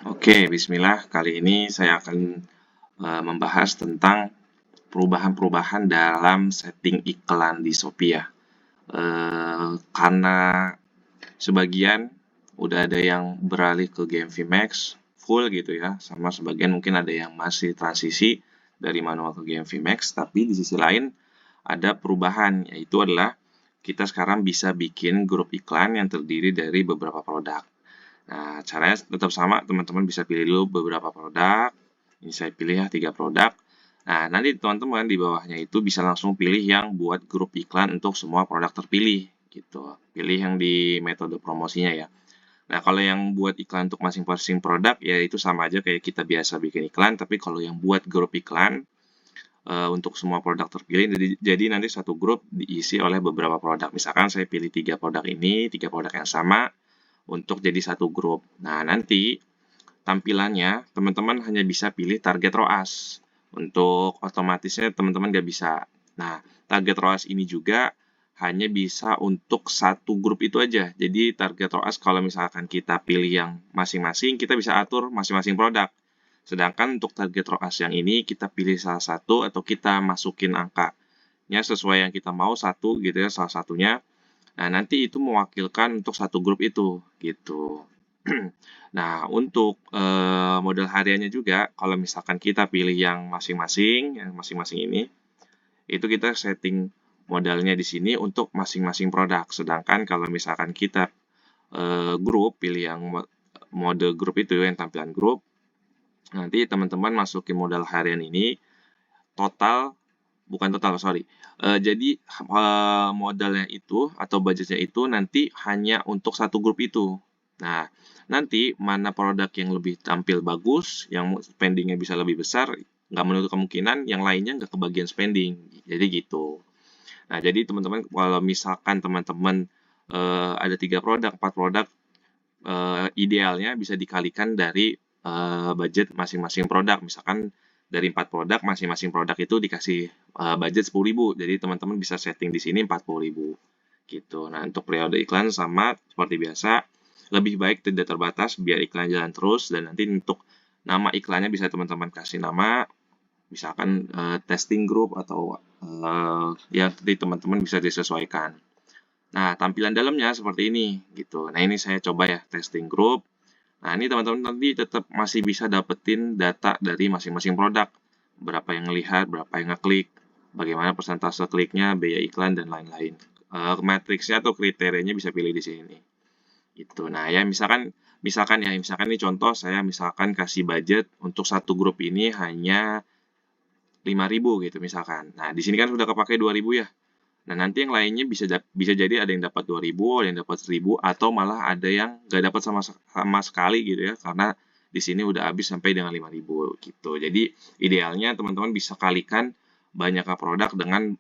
Oke, bismillah. Kali ini saya akan membahas tentang perubahan-perubahan dalam setting iklan di Shopee ya. Karena sebagian udah ada yang beralih ke GMV Max full gitu ya, sama sebagian mungkin ada yang masih transisi dari manual ke GMV Max, tapi di sisi lain ada perubahan, yaitu adalah kita sekarang bisa bikin grup iklan yang terdiri dari beberapa produk. Nah, caranya tetap sama, teman-teman bisa pilih dulu beberapa produk. Ini saya pilih ya 3 produk. Nah, nanti teman-teman di bawahnya itu bisa langsung pilih yang buat grup iklan untuk semua produk terpilih gitu. Pilih yang di metode promosinya ya. Nah, kalau yang buat iklan untuk masing-masing produk ya itu sama aja kayak kita biasa bikin iklan, tapi kalau yang buat grup iklan untuk semua produk terpilih, jadi nanti satu grup diisi oleh beberapa produk. Misalkan saya pilih 3 produk ini, 3 produk yang sama untuk jadi satu grup. Nah, nanti tampilannya teman-teman hanya bisa pilih target ROAS. Untuk otomatisnya teman-teman nggak bisa. Nah, target ROAS ini juga hanya bisa untuk satu grup itu aja. Jadi target ROAS kalau misalkan kita pilih yang masing-masing, kita bisa atur masing-masing produk. Sedangkan untuk target ROAS yang ini kita pilih salah satu atau kita masukin angkanya sesuai yang kita mau satu gitu ya salah satunya. Nah, nanti itu mewakilkan untuk satu grup itu gitu. Nah, untuk model hariannya juga, kalau misalkan kita pilih yang masing-masing ini, itu kita setting modalnya di sini untuk masing-masing produk. Sedangkan kalau misalkan kita grup, pilih yang mode grup itu yang tampilan grup, nanti teman-teman masukin modal harian ini, total, bukan total, sorry. Jadi modalnya itu atau budgetnya itu nanti hanya untuk satu grup itu. Nah, nanti mana produk yang lebih tampil bagus, yang spendingnya bisa lebih besar, nggak menutup kemungkinan yang lainnya nggak kebagian spending. Jadi gitu. Nah, jadi teman-teman kalau misalkan teman-teman ada 3 produk, 4 produk, idealnya bisa dikalikan dari budget masing-masing produk. Misalkan dari 4 produk, masing-masing produk itu dikasih budget 10.000. Jadi teman-teman bisa setting di sini 40.000 gitu. Nah, untuk periode iklan sama seperti biasa, lebih baik tidak terbatas biar iklan jalan terus, dan nanti untuk nama iklannya bisa teman-teman kasih nama, misalkan testing group atau ya nanti teman-teman bisa disesuaikan. Nah, tampilan dalamnya seperti ini gitu. Nah, ini saya coba ya testing group. Nah, ini teman-teman nanti tetap masih bisa dapetin data dari masing-masing produk. Berapa yang ngelihat, berapa yang ngeklik, bagaimana persentase kliknya, biaya iklan, dan lain-lain. Matriksnya atau kriterianya bisa pilih di sini. Gitu. Nah, ya misalkan ini contoh saya misalkan kasih budget untuk satu grup ini hanya 5.000 gitu misalkan. Nah, di sini kan sudah kepake 2.000 ya. Nah, nanti yang lainnya bisa jadi ada yang dapat 2.000, ada yang dapat 1.000, atau malah ada yang nggak dapat sama sekali gitu ya, karena di sini udah habis sampai dengan 5.000 gitu. Jadi idealnya teman-teman bisa kalikan banyaknya produk dengan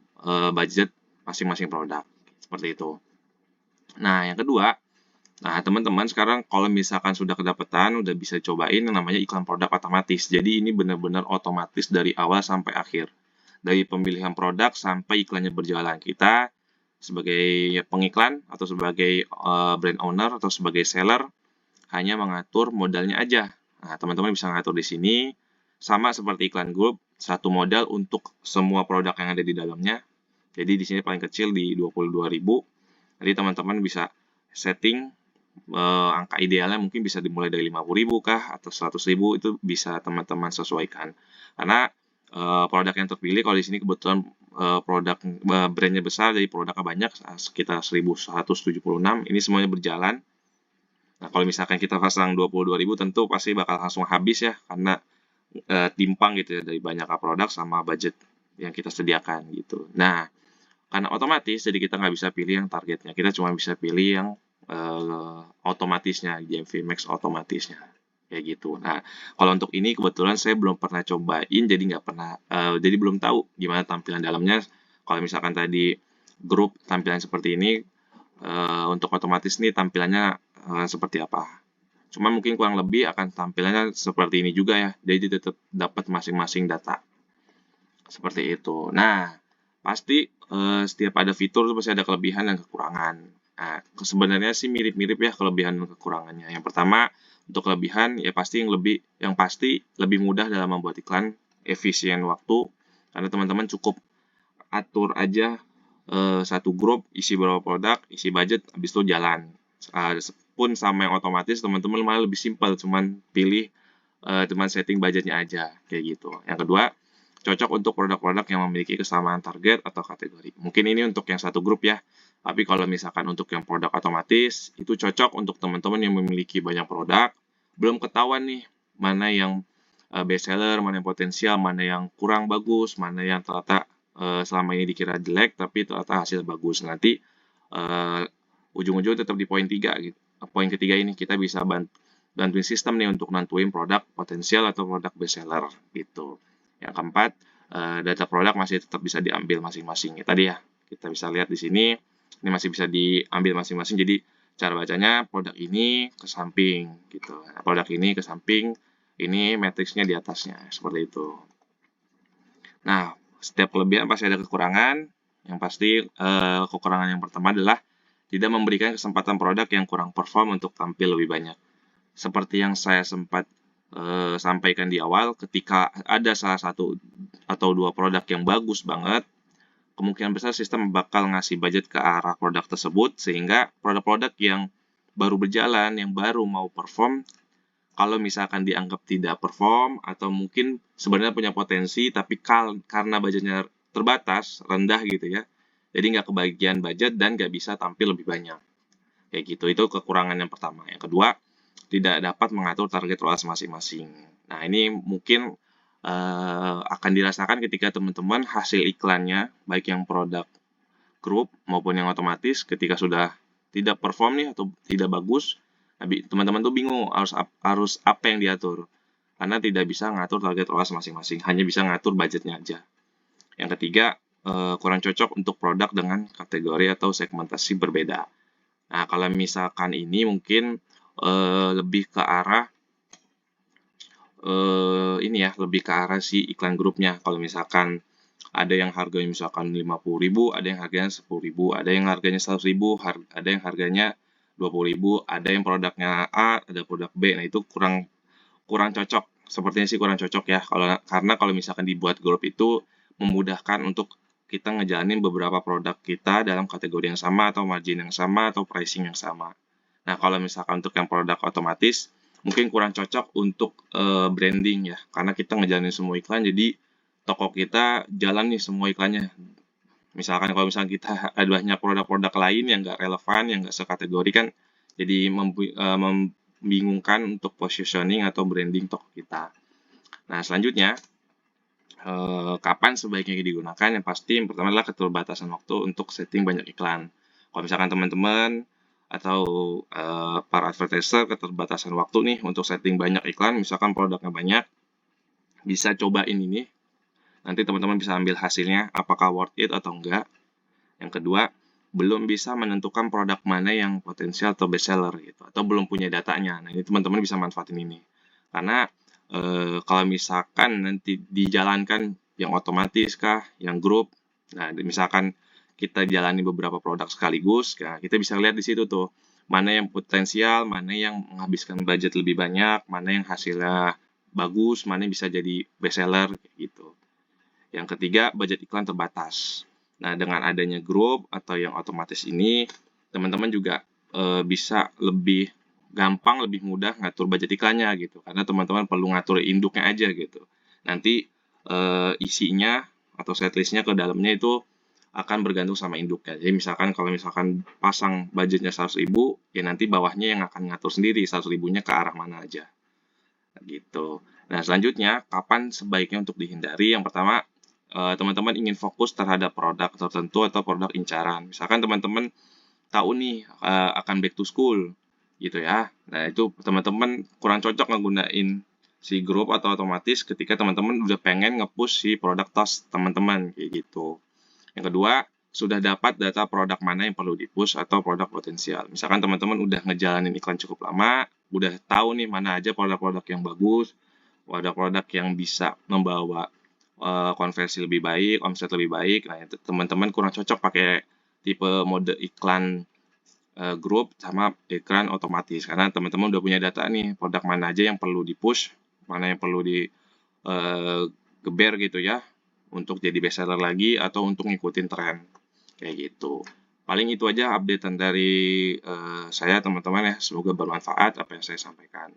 budget masing-masing produk. Seperti itu. Nah, yang kedua, nah teman-teman sekarang kalau misalkan sudah kedapetan, udah bisa cobain yang namanya iklan produk otomatis. Jadi ini benar-benar otomatis dari awal sampai akhir. Dari pemilihan produk sampai iklannya berjalan. Kita sebagai pengiklan atau sebagai brand owner atau sebagai seller hanya mengatur modalnya aja. Nah, teman-teman bisa mengatur di sini sama seperti iklan grup, satu modal untuk semua produk yang ada di dalamnya. Jadi di sini paling kecil di 22.000. Jadi teman-teman bisa setting angka idealnya mungkin bisa dimulai dari 50.000 kah atau 100.000, itu bisa teman-teman sesuaikan. Karena produk yang terpilih kalau di sini kebetulan produk brandnya besar, jadi produknya banyak sekitar 1.176, ini semuanya berjalan. Nah, kalau misalkan kita pasang 22.000 tentu pasti bakal langsung habis ya, karena timpang gitu ya dari banyak produk sama budget yang kita sediakan gitu. Nah, karena otomatis jadi kita nggak bisa pilih yang targetnya, kita cuma bisa pilih yang otomatisnya, GMV Max otomatisnya kayak gitu. Nah, kalau untuk ini kebetulan saya belum pernah cobain, jadi nggak pernah, jadi belum tahu gimana tampilan dalamnya. Kalau misalkan tadi grup tampilan seperti ini, untuk otomatis nih tampilannya seperti apa. Cuma mungkin kurang lebih akan tampilannya seperti ini juga ya, jadi tetap dapat masing-masing data. Seperti itu. Nah, pasti setiap ada fitur itu pasti ada kelebihan dan kekurangan. Nah, sebenarnya sih mirip-mirip ya kelebihan dan kekurangannya. Yang pertama, Untuk kelebihan ya pasti yang pasti lebih mudah dalam membuat iklan, efisien waktu, karena teman-teman cukup atur aja satu grup, isi berapa produk, isi budget, habis itu jalan. Pun sama yang otomatis, teman-teman malah lebih simpel, cuman pilih cuman setting budgetnya aja, kayak gitu. Yang kedua, cocok untuk produk-produk yang memiliki kesamaan target atau kategori. Mungkin ini untuk yang satu grup ya, tapi kalau misalkan untuk yang produk otomatis, itu cocok untuk teman-teman yang memiliki banyak produk, belum ketahuan nih mana yang best seller, mana yang potensial, mana yang kurang bagus, mana yang ternyata selama ini dikira jelek tapi ternyata hasil bagus. Nanti ujung-ujung tetap di poin 3 gitu. Poin ketiga ini kita bisa bantuin sistem nih untuk nentuin produk potensial atau produk best seller gitu. Yang keempat, data produk masih tetap bisa diambil masing-masing. Ya, tadi ya kita bisa lihat di sini, ini masih bisa diambil masing-masing. Jadi cara bacanya produk ini ke samping gitu. Nah, produk ini ke samping, ini matriksnya di atasnya seperti itu. Nah, setiap kelebihan pasti ada kekurangan. Yang pasti kekurangan yang pertama adalah tidak memberikan kesempatan produk yang kurang perform untuk tampil lebih banyak. Seperti yang saya sempat sampaikan di awal, ketika ada salah satu atau dua produk yang bagus banget, kemungkinan besar sistem bakal ngasih budget ke arah produk tersebut, sehingga produk-produk yang baru berjalan, yang baru mau perform, kalau misalkan dianggap tidak perform, atau mungkin sebenarnya punya potensi, tapi karena budgetnya terbatas, rendah gitu ya, jadi nggak kebagian budget dan nggak bisa tampil lebih banyak. Kayak gitu, itu kekurangan yang pertama. Yang kedua, tidak dapat mengatur target ROAS masing-masing. Nah, ini mungkin akan dirasakan ketika teman-teman hasil iklannya, baik yang produk grup maupun yang otomatis, ketika sudah tidak perform nih atau tidak bagus, teman-teman tuh bingung harus apa yang diatur. Karena tidak bisa ngatur target ROAS masing-masing, hanya bisa ngatur budgetnya aja. Yang ketiga, kurang cocok untuk produk dengan kategori atau segmentasi berbeda. Nah, kalau misalkan ini mungkin lebih ke arah ini ya, lebih ke arah si iklan grupnya. Kalau misalkan ada yang harganya misalkan 50.000, ada yang harganya 10.000, ada yang harganya 100.000, ada yang harganya 20.000, ada yang produknya A, ada produk B. Nah, itu kurang kurang cocok. Sepertinya sih kurang cocok ya. Karena kalau misalkan dibuat grup itu memudahkan untuk kita ngejalanin beberapa produk kita dalam kategori yang sama, atau margin yang sama, atau pricing yang sama. Nah, kalau misalkan untuk yang produk otomatis, mungkin kurang cocok untuk branding ya, karena kita ngejalanin semua iklan, jadi toko kita jalan nih semua iklannya. Misalkan kalau misalkan kita ada banyak produk-produk lain yang nggak relevan, yang nggak sekategori kan, jadi membingungkan untuk positioning atau branding toko kita. Nah, selanjutnya, kapan sebaiknya digunakan? Yang pasti yang pertama adalah keterbatasan waktu untuk setting banyak iklan. Kalau misalkan teman-teman atau para advertiser keterbatasan waktu nih untuk setting banyak iklan, misalkan produknya banyak, bisa cobain ini. Nanti teman-teman bisa ambil hasilnya, apakah worth it atau enggak. Yang kedua, belum bisa menentukan produk mana yang potensial atau best seller gitu, atau belum punya datanya. Nah, ini teman-teman bisa manfaatin ini. Karena kalau misalkan nanti dijalankan yang otomatis kah, yang grup, nah misalkan kita jalani beberapa produk sekaligus, nah kita bisa lihat di situ tuh, mana yang potensial, mana yang menghabiskan budget lebih banyak, mana yang hasilnya bagus, mana yang bisa jadi best seller gitu. Yang ketiga, budget iklan terbatas. Nah, dengan adanya grup atau yang otomatis ini, teman-teman juga bisa lebih gampang, lebih mudah ngatur budget iklannya gitu. Karena teman-teman perlu ngatur induknya aja gitu. Nanti isinya atau setlistnya ke dalamnya itu akan bergantung sama induknya. Jadi misalkan kalau misalkan pasang budgetnya 100.000, ya nanti bawahnya yang akan ngatur sendiri 100.000-nya ke arah mana aja. Gitu. Nah, selanjutnya, kapan sebaiknya untuk dihindari? Yang pertama, teman-teman ingin fokus terhadap produk tertentu atau produk incaran. Misalkan teman-teman tahu nih akan back to school gitu ya. Nah, itu teman-teman kurang cocok ngegunain si grup atau otomatis ketika teman-teman udah pengen nge-push si produk tas teman-teman kayak gitu. Yang kedua, sudah dapat data produk mana yang perlu di-push atau produk potensial. Misalkan teman-teman udah ngejalanin iklan cukup lama, udah tahu nih mana aja produk-produk yang bagus, produk-produk yang bisa membawa konversi lebih baik, omset lebih baik. Nah, teman-teman kurang cocok pakai tipe mode iklan grup sama iklan otomatis, karena teman-teman udah punya data nih, produk mana aja yang perlu di-push, mana yang perlu di geber gitu ya, untuk jadi best seller lagi atau untuk ngikutin tren, kayak gitu. Paling itu aja updatean dari saya teman-teman ya, semoga bermanfaat apa yang saya sampaikan.